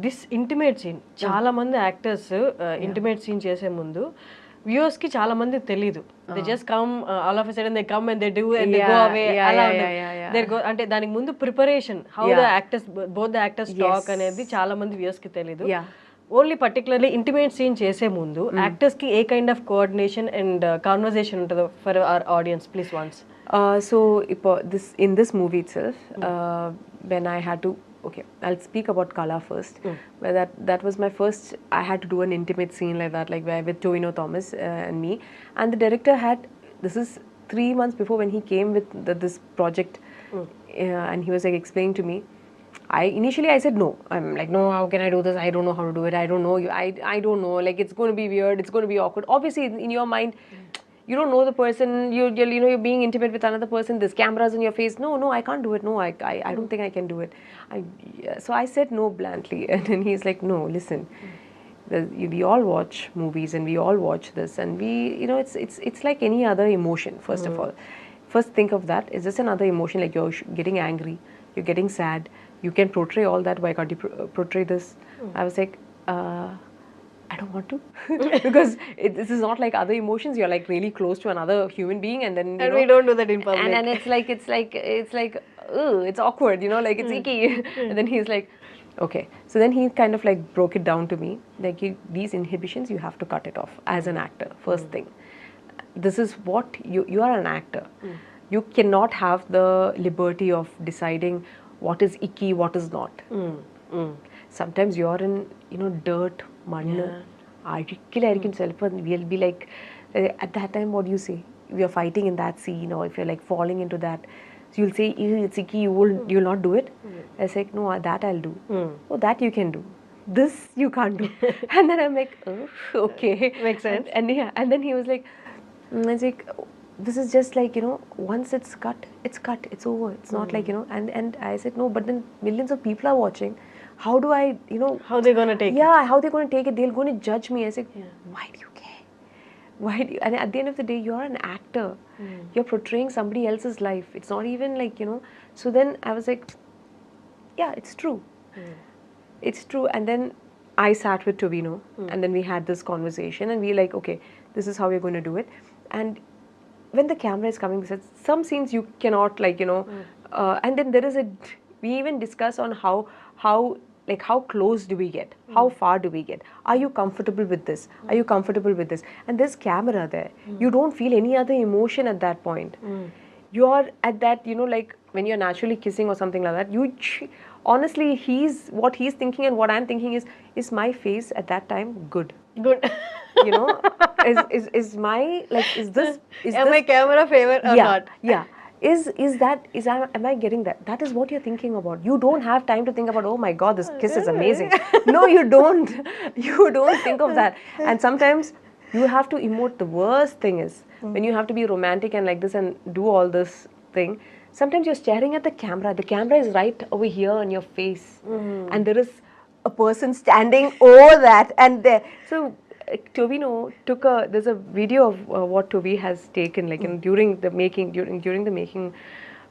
This intimate scene చాలా మంది actors intimate scene చేసే ముందు వ్యూవర్స్ కి చాలా మంది తెలీదు. They just come all of a sudden they come and they do and they go away అలా ఉండదు. దే గో అంటే దానికి ముందు preparation how the actors both the actors talk అనేది చాలా మంది వ్యూవర్స్ కి తెలీదు. ఓన్లీ పర్టికులర్లీ ఇంటిమేట్ సీన్ చేసే ముందు యాక్టర్స్ కి a kind of coordination and conversation ఉంటుందో for our audience please once. So in this movie itself, when I had to, okay, I'll speak about Kala first. Where that was my first. I had to do an intimate scene like that, like where with Tovino Thomas and me, and the director had. This is 3 months before when he came with this project, and he was like explaining to me. Initially I said no. I'm like, no, how can I do this? I don't know how to do it. I don't know you. I don't know. Like it's going to be weird. It's going to be awkward. Obviously, in your mind. You don't know the person, you're being intimate with another person, there's cameras in your face. No, I can't do it. No, I don't think I can do it. So I said no bluntly. And then he's like, no, listen. We all watch movies and we all watch this. And we, it's like any other emotion, first of all. First think of that. It's just another emotion, like you're getting angry, you're getting sad. You can portray all that. Why can't you portray this? I was like, I don't want to because this is not like other emotions. You're like really close to another human being, and then we don't do that in public. And it's like it's awkward, like it's icky. And then he's like, okay. So then he kind of like broke it down to me, like these inhibitions you have to cut it off as an actor. First thing, this is what you are an actor. You cannot have the liberty of deciding what is icky, what is not. Sometimes you're in dirt, mud. We'll be like, at that time, what do you say? We are fighting in that scene, or if you're like falling into that, so you'll say it's icky. You'll not do it. I say no, that I'll do. Oh, that you can do. This you can't do. And then I'm like, oh, okay, makes sense. And then he was like, I was like, this is just like once it's cut, it's over. It's not like And I said no, but then millions of people are watching. How do I, how they're going to take it? Yeah, how they're going to take it? They're going to judge me. I said, why do you care? Why do you? And at the end of the day, you're an actor. You're portraying somebody else's life. It's not even like, So then I was like, yeah, it's true. It's true. And then I sat with Tovino, and then we had this conversation, and we like, okay, this is how we're going to do it. And when the camera is coming, some scenes you cannot like, and then there is we even discuss on how close do we get? How far do we get? Are you comfortable with this? Are you comfortable with this? And there's camera there. You don't feel any other emotion at that point. You're at that, like when you're naturally kissing or something like that, honestly, what he's thinking and what I'm thinking is my face at that time good? Is my, like, is this... Am I camera favor or not? Yeah. Am I getting that? That is what you're thinking about. You don't have time to think about, oh my God, this kiss is amazing. No, you don't. You don't think of that. And sometimes you have to emote. The worst thing is when you have to be romantic and like this and do all this thing, sometimes you're staring at the camera. The camera is right over here on your face. And there is a person standing over that and there. So Tovino there's a video of what Toby has taken, like during the making,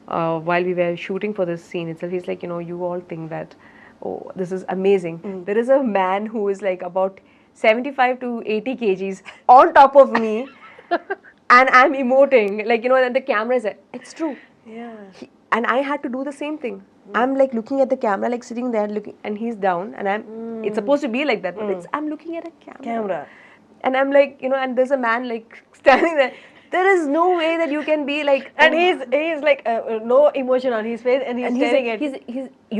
while we were shooting for this scene itself. He's like, you all think that, oh, this is amazing. There is a man who is like about 75 to 80 kgs on top of me, and I'm emoting, like, and the camera is like, it's true. And I had to do the same thing. I'm like looking at the camera, like sitting there looking, and he's down, and it's supposed to be like that, but I'm looking at a camera. And I'm like, and there's a man like standing there. There is no way that you can be like, and he's like no emotion on his face, and he's staring at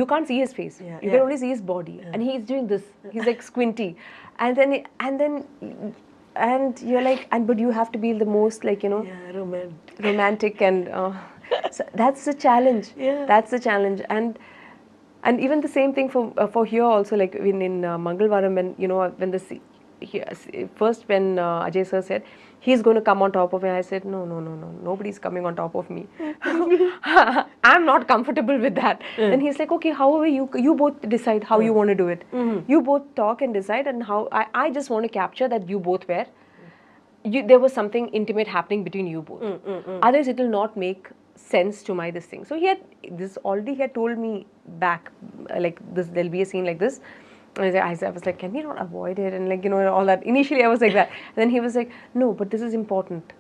you can't see his face. You can only see his body, and he's doing this. He's like squinty, and you're like, but you have to be the most like romantic and. So that's the challenge. That's the challenge. And even the same thing for here also, like in Mangalvaram, when first when Ajay sir said he's going to come on top of me, I said no, nobody's coming on top of me. I'm not comfortable with that. Then he's like, okay, however you both decide how you want to do it. You both talk and decide, and how I just want to capture that you both were. There was something intimate happening between you both. Otherwise, it will not make sense to this thing. So he had told me back, like this, there'll be a scene like this, I was like, can we not avoid it? And like, you know, all that. Initially, I was like that. And then he was like, no, but this is important.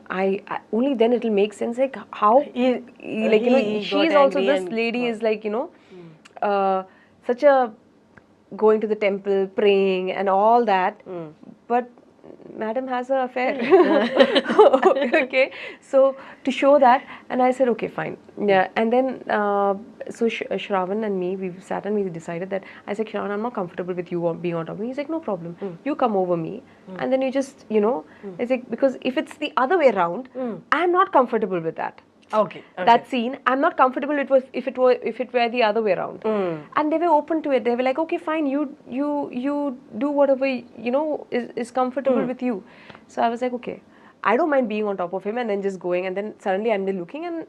I only then it'll make sense. Like how, like, you know, he got she's also, angry this and lady is like, you know, such a going to the temple, praying and all that. But madam has an affair. Okay, so to show that, and I said, okay, fine. Yeah, and then so Shravan and me, we sat and we decided that, I said, Shravan, I'm not comfortable with you being on top of me. He's like, no problem. You come over me, and then you just, you know, it's like, because if it's the other way around, I'm not comfortable with that. Okay. That scene, I'm not comfortable with if it were the other way around. And they were open to it. They were like, okay, fine, you do whatever, you know, is comfortable with you. So I was like, okay, I don't mind being on top of him and then just going, and then suddenly I'm there looking, and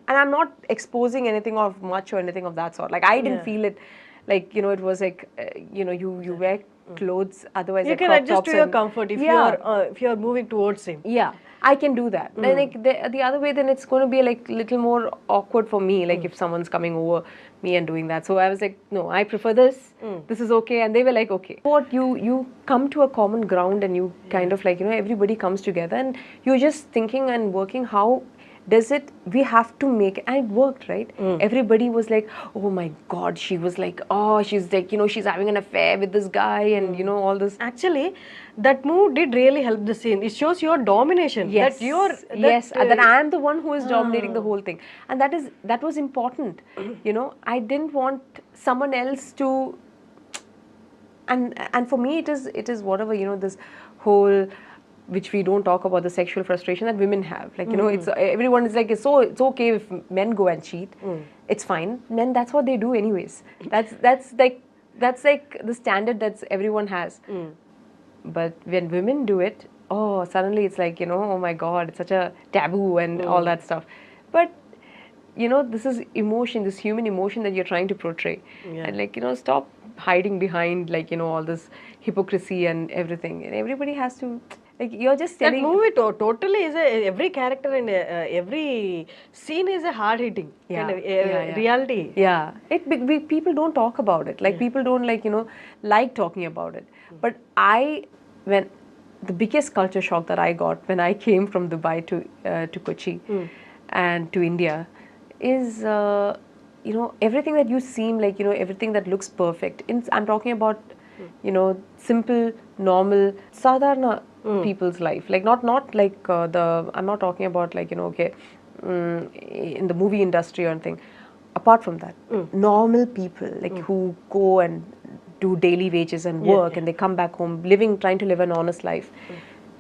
I'm not exposing anything of much or anything of that sort. Like I didn't feel it, like, you know, it was like, you know, you wear clothes, otherwise You like can crop adjust tops to your and, comfort if you're moving towards him. yeah, I can do that. Then like the other way, then it's going to be like little more awkward for me. Like if someone's coming over me and doing that. So I was like, no, I prefer this. This is okay. And they were like, okay. What you come to a common ground, and you kind of like, you know, everybody comes together, and you're just thinking and working how does it, we have to make, and it worked, right? Everybody was like, oh my god, she was like, oh, she's like, you know, she's having an affair with this guy, and you know, all this. Actually, that move did really help the scene. It shows your domination. Yes, That you're that I am the one who is dominating the whole thing, and that was important. You know, I didn't want someone else to, and for me it is whatever, you know, this whole, which we don't talk about, the sexual frustration that women have. Like, you know, it's everyone is like, it's okay if men go and cheat. It's fine. Men, that's what they do anyways. That's like the standard that everyone has. But when women do it, oh, suddenly it's like, you know, oh my god, it's such a taboo and all that stuff. But you know, this is emotion, this human emotion that you're trying to portray. And like, you know, stop hiding behind, like, you know, all this hypocrisy and everything. And everybody has to, like, you're just that telling. movie totally is every character and every scene is a hard hitting kind of reality. Yeah, people don't talk about it. Like people don't, like, you know, like talking about it. But when the biggest culture shock that I got when I came from Dubai to Kochi and to India is, you know, everything that you seem like, you know, everything that looks perfect. I'm talking about, you know, simple, normal, sadharana people's life. Like not like I'm not talking about, like, you know, okay, in the movie industry or anything. Apart from that, normal people, like who go and do daily wages and work, and they come back home trying to live an honest life.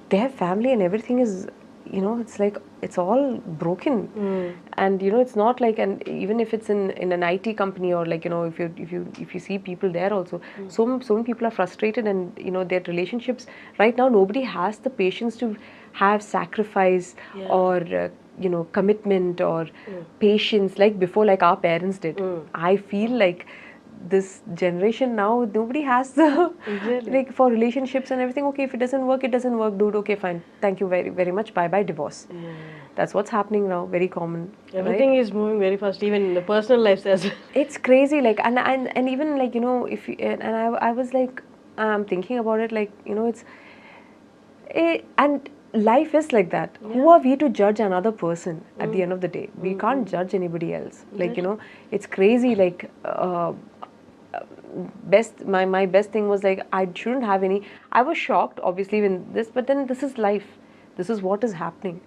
Their family and everything is, you know, it's like, it's all broken. And you know, it's not like, and even if it's in an IT company, or like, you know, if you see people there also, so many people are frustrated, and you know, their relationships right now, nobody has the patience to have sacrifice or you know, commitment or patience like before, like our parents did. I feel like this generation now, nobody has the like, for relationships and everything. Okay, if it doesn't work, it doesn't work, dude. Okay, fine, thank you very, very much, bye bye, divorce. That's what's happening now, very common. Everything is moving very fast, even in the personal lives as well. It's crazy, like, and even like, you know, if you, and I was like, I'm thinking about it, like, you know, and life is like that. Who are we to judge another person at the end of the day? We can't judge anybody else. Like, you know, it's crazy, like, my best thing was like, I shouldn't have any. I was shocked obviously when this, but then this is life, this is what is happening.